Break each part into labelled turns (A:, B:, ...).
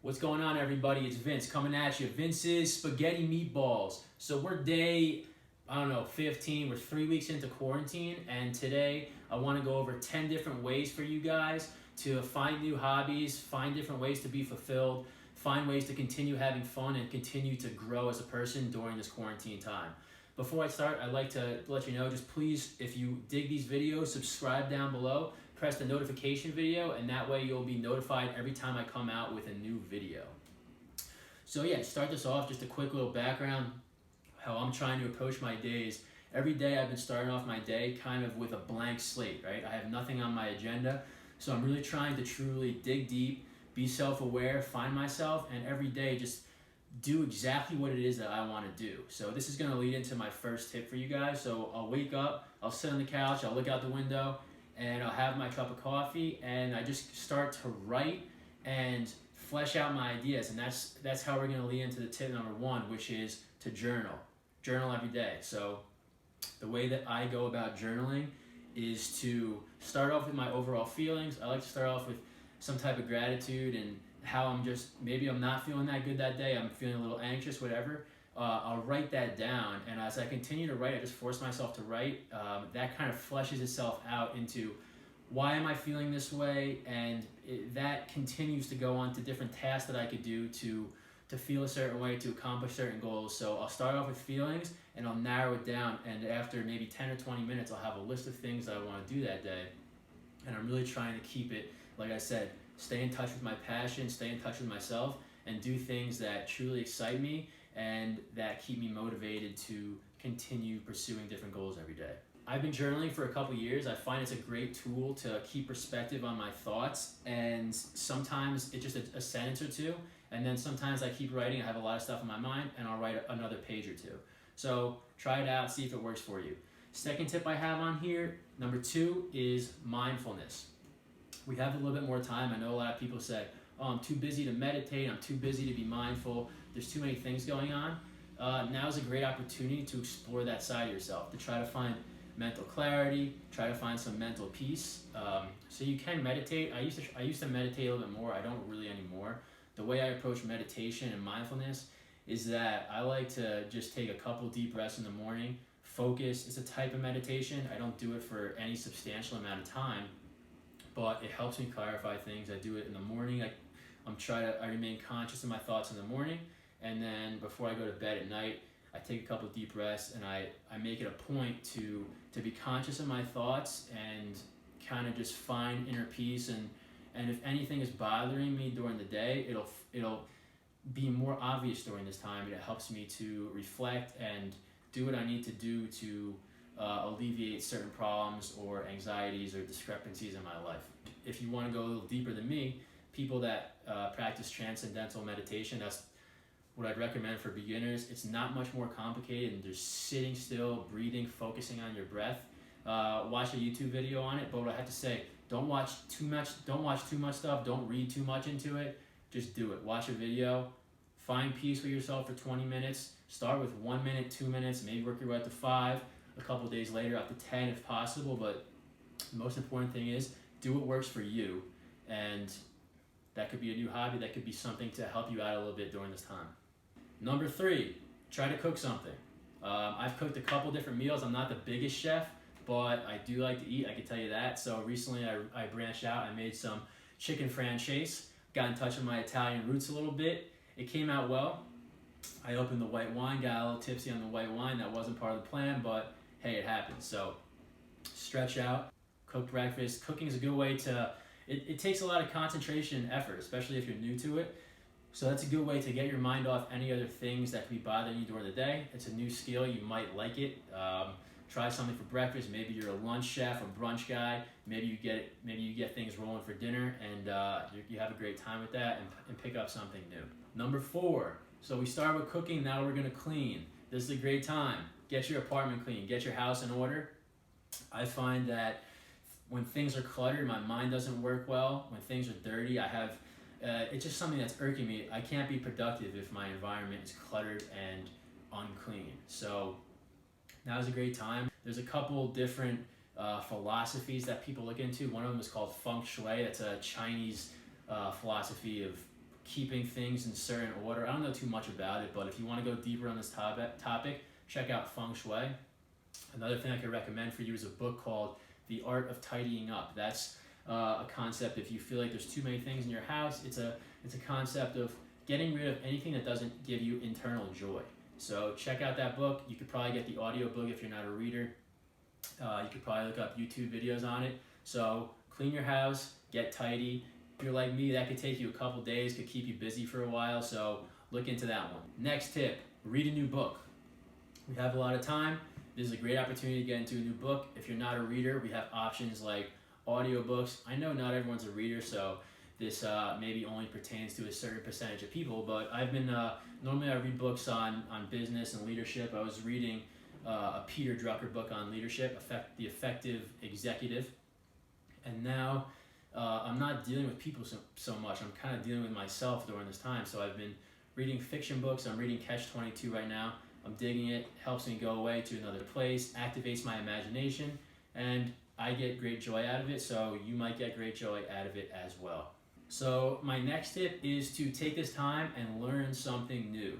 A: What's going on, everybody? It's Vince coming at you. Vince's Spaghetti Meatballs. So we're day, 15. We're 3 weeks into quarantine, and today I want to go over 10 different ways for you guys to find new hobbies, find different ways to be fulfilled, find ways to continue having fun and continue to grow as a person during this quarantine time. Before I start, I'd like to let you know, just please, if you dig these videos, subscribe down below, press the notification video, and that way you'll be notified every time I come out with a new video. So yeah, to start this off, just a quick little background, how I'm trying to approach my days. Every day I've been starting off my day kind of with a blank slate, right? I have nothing on my agenda, so I'm really trying to truly dig deep, be self-aware, find myself, and every day just do exactly what it is that I want to do. So this is going to lead into my first tip for you guys. So I'll wake up, I'll sit on the couch, I'll look out the window, and I'll have my cup of coffee, and I just start to write and flesh out my ideas. And that's how we're going to lead into the tip number one, which is to journal. Journal every day. So the way that I go about journaling is to start off with my overall feelings. I like to start off with some type of gratitude and how maybe I'm not feeling that good that day, I'm feeling a little anxious, whatever. I'll write that down, and as I continue to write, I just force myself to write. That kind of fleshes itself out into why am I feeling this way, and that continues to go on to different tasks that I could do to feel a certain way, to accomplish certain goals. So I'll start off with feelings, and I'll narrow it down, and after maybe 10 or 20 minutes, I'll have a list of things that I want to do that day, and I'm really trying to keep it, like I said, stay in touch with my passion, stay in touch with myself, and do things that truly excite me and that keep me motivated to continue pursuing different goals every day. I've been journaling for a couple years. I find it's a great tool to keep perspective on my thoughts, and sometimes it's just a sentence or two, and then sometimes I keep writing. I have a lot of stuff in my mind, and I'll write another page or two. So try it out, see if it works for you. Second tip I have on here, number 2, is mindfulness. We have a little bit more time. I know a lot of people say, oh, I'm too busy to meditate, I'm too busy to be mindful, there's too many things going on. Now is a great opportunity to explore that side of yourself, to try to find mental clarity, try to find some mental peace. So you can meditate. I used to meditate a little bit more. I don't really anymore. The way I approach meditation and mindfulness is that I like to just take a couple deep breaths in the morning, focus. It's a type of meditation. I don't do it for any substantial amount of time, but it helps me clarify things. I do it in the morning. I remain conscious of my thoughts in the morning, and then before I go to bed at night, I take a couple deep breaths, and I make it a point to be conscious of my thoughts and kind of just find inner peace. And if anything is bothering me during the day, it'll be more obvious during this time, and it helps me to reflect and do what I need to do to alleviate certain problems or anxieties or discrepancies in my life. If you want to go a little deeper than me, people that practice transcendental meditation, that's what I'd recommend for beginners. It's not much more complicated than just sitting still, breathing, focusing on your breath. Watch a YouTube video on it, but what I have to say, don't watch too much stuff, don't read too much into it, just do it. Watch a video, find peace with yourself for 20 minutes, start with 1 minute, 2 minutes, maybe work your way up to 5, a couple days later up to 10 if possible, but the most important thing is do what works for you, and that could be a new hobby, that could be something to help you out a little bit during this time. Number 3, try to cook something. I've cooked a couple different meals. I'm not the biggest chef, but I do like to eat, I can tell you that. So recently I branched out, I made some chicken franchise, got in touch with my Italian roots a little bit. It came out well. I opened the white wine, got a little tipsy on the white wine. That wasn't part of the plan, but hey, it happened. So stretch out, cook breakfast. Cooking is a good way to, it takes a lot of concentration and effort, especially if you're new to it. So that's a good way to get your mind off any other things that could be bothering you during the day. It's a new skill, you might like it. Try something for breakfast. Maybe you're a lunch chef or brunch guy. Maybe you get things rolling for dinner, and you have a great time with that, and pick up something new. Number 4, so we start with cooking, now we're gonna clean. This is a great time. Get your apartment clean, get your house in order. I find that when things are cluttered, my mind doesn't work well. When things are dirty, it's just something that's irking me. I can't be productive if my environment is cluttered and unclean. So now is a great time. There's a couple different philosophies that people look into. One of them is called Feng Shui. It's a Chinese philosophy of keeping things in certain order. I don't know too much about it, but if you want to go deeper on this topic, check out Feng Shui. Another thing I could recommend for you is a book called The Art of Tidying Up. That's a concept. If you feel like there's too many things in your house, it's a concept of getting rid of anything that doesn't give you internal joy. So check out that book. You could probably get the audio book if you're not a reader. You could probably look up YouTube videos on it. So clean your house, get tidy. If you're like me, that could take you a couple days, could keep you busy for a while, so look into that one. Next tip, read a new book. We have a lot of time. This is a great opportunity to get into a new book. If you're not a reader, we have options like audiobooks. I know not everyone's a reader, so this maybe only pertains to a certain percentage of people, but I've been, normally I read books on business and leadership. I was reading a Peter Drucker book on leadership, The Effective Executive, and now I'm not dealing with people so much. I'm kind of dealing with myself during this time, so I've been reading fiction books. I'm reading Catch-22 right now. I'm digging it, helps me go away to another place, activates my imagination, and I get great joy out of it, so you might get great joy out of it as well. So my next tip is to take this time and learn something new.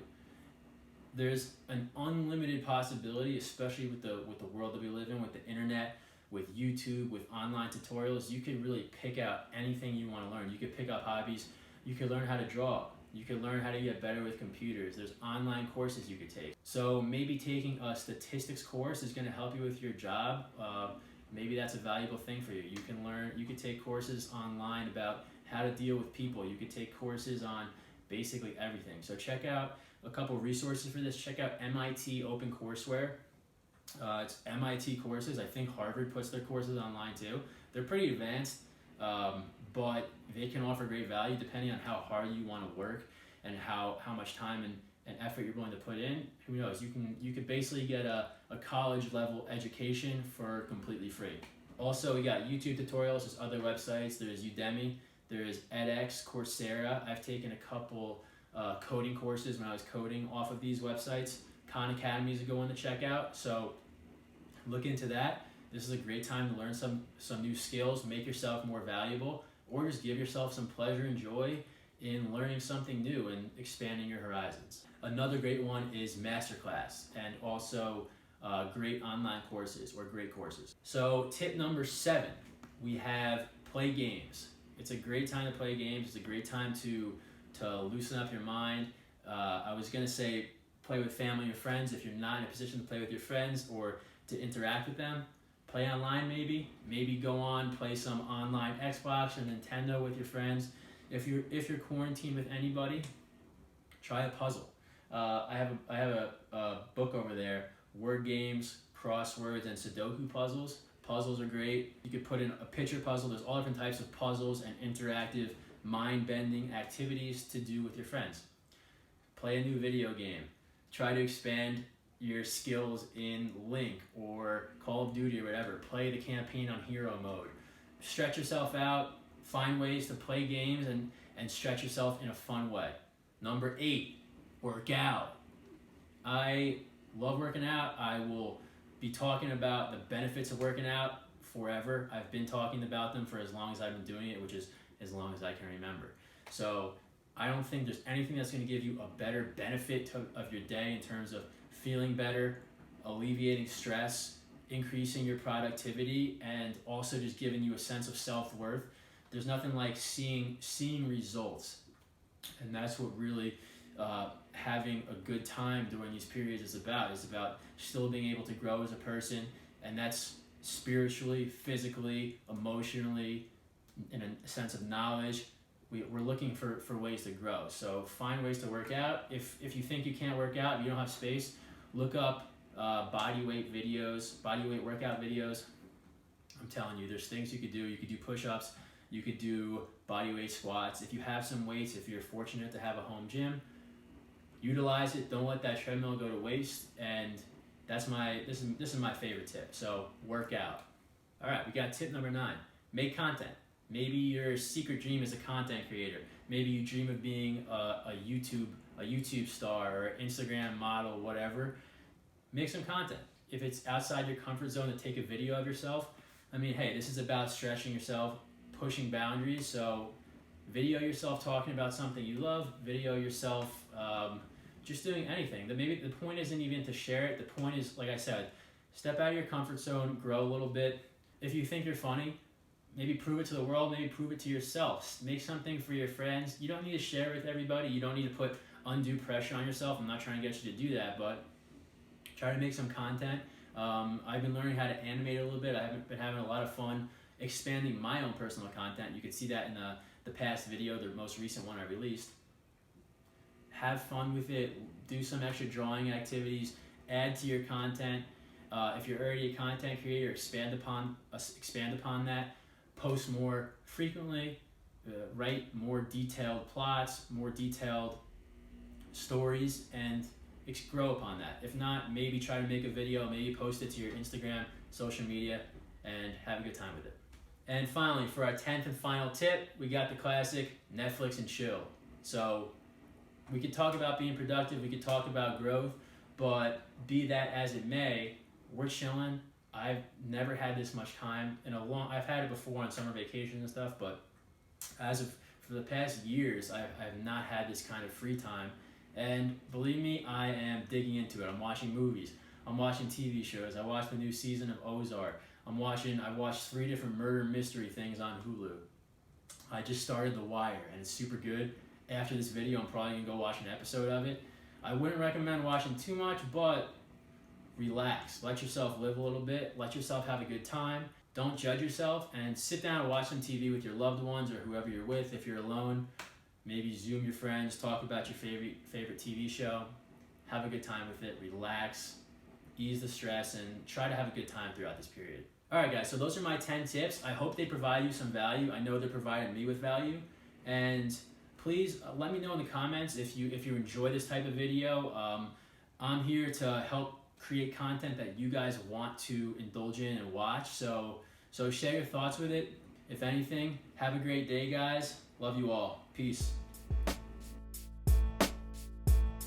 A: There's an unlimited possibility, especially with the world that we live in, with the internet, with YouTube, with online tutorials. You can really pick out anything you want to learn. You could pick up hobbies. You could learn how to draw. You could learn how to get better with computers. There's online courses you could take. So maybe taking a statistics course is going to help you with your job. Maybe that's a valuable thing for you. You could take courses online about how to deal with people. You could take courses on basically everything. So check out a couple resources for this. Check out MIT OpenCourseWare. It's MIT courses. I think Harvard puts their courses online too. They're pretty advanced, but they can offer great value depending on how hard you want to work and how much time and effort you're willing to put in. Who knows? You could basically get a college level education for completely free. Also, we got YouTube tutorials. There's other websites. There's Udemy. There's edX, Coursera. I've taken a couple coding courses when I was coding off of these websites. Khan Academy is a good one to check out. So look into that. This is a great time to learn some new skills, make yourself more valuable, or just give yourself some pleasure and joy in learning something new and expanding your horizons. Another great one is Masterclass, and also great online courses or great courses. So tip number 7, we have play games. It's a great time to play games. It's a great time to loosen up your mind. I was gonna say play with family or friends if you're not in a position to play with your friends or to interact with them. Play online maybe. Maybe go on, play some online Xbox or Nintendo with your friends. If you're quarantined with anybody, try a puzzle. I have a book over there, word games, crosswords, and Sudoku puzzles. Puzzles are great. You could put in a picture puzzle. There's all different types of puzzles and interactive, mind-bending activities to do with your friends. Play a new video game. Try to expand your skills in Link or Call of Duty or whatever. Play the campaign on hero mode. Stretch yourself out. Find ways to play games and stretch yourself in a fun way. Number 8, work out. I love working out. I will be talking about the benefits of working out forever. I've been talking about them for as long as I've been doing it, which is as long as I can remember. So I don't think there's anything that's going to give you a better benefit of your day in terms of feeling better, alleviating stress, increasing your productivity, and also just giving you a sense of self-worth. There's nothing like seeing results, and that's what really having a good time during these periods is about. It's about still being able to grow as a person, and that's spiritually, physically, emotionally, in a sense of knowledge. We're looking for ways to grow. So find ways to work out. If you think you can't work out, you don't have space, look up body weight workout videos. I'm telling you, there's things you could do. You could do push-ups. You could do body weight squats. If you have some weights, if you're fortunate to have a home gym, utilize it. Don't let that treadmill go to waste. And this is my favorite tip. So work out. All right, we got tip number 9. Make content. Maybe your secret dream is a content creator. Maybe you dream of being a YouTube star or Instagram model, whatever. Make some content. If it's outside your comfort zone to take a video of yourself, I mean, hey, this is about stretching yourself, pushing boundaries. So Video yourself talking about something you love. Video yourself just doing anything. Maybe the point isn't even to share it. The point is, like I said, step out of your comfort zone, grow a little bit. If you think you're funny, maybe prove it to the world, maybe prove it to yourself. Make something for your friends. You don't need to share it with everybody. You don't need to put undue pressure on yourself. I'm not trying to get you to do that, but try to make some content. I've been learning how to animate a little bit. I've been having a lot of fun expanding my own personal content. You can see that in the past video, the most recent one I released. Have fun with it. Do some extra drawing activities. Add to your content. If you're already a content creator, expand upon that. Post more frequently. Write more detailed plots, more detailed stories, and grow upon that. If not, maybe try to make a video, maybe post it to your Instagram, social media, and have a good time with it. And finally, for our 10th and final tip, we got the classic Netflix and chill. So we could talk about being productive, we could talk about growth, but be that as it may, we're chilling. I've never had this much time I've had it before on summer vacations and stuff, but for the past years, I've not had this kind of free time. And believe me, I am digging into it. I'm watching movies. I'm watching TV shows. I watched the new season of Ozark. I watched 3 different murder mystery things on Hulu. I just started The Wire, and it's super good. After this video, I'm probably going to go watch an episode of it. I wouldn't recommend watching too much, but relax. Let yourself live a little bit. Let yourself have a good time. Don't judge yourself, and sit down and watch some TV with your loved ones or whoever you're with. If you're alone, maybe Zoom your friends, talk about your favorite TV show. Have a good time with it. Relax, ease the stress, and try to have a good time throughout this period. All right, guys, so those are my 10 tips. I hope they provide you some value. I know they're providing me with value. And please let me know in the comments if you enjoy this type of video. I'm here to help create content that you guys want to indulge in and watch. So share your thoughts with it. If anything, have a great day, guys. Love you all. Peace.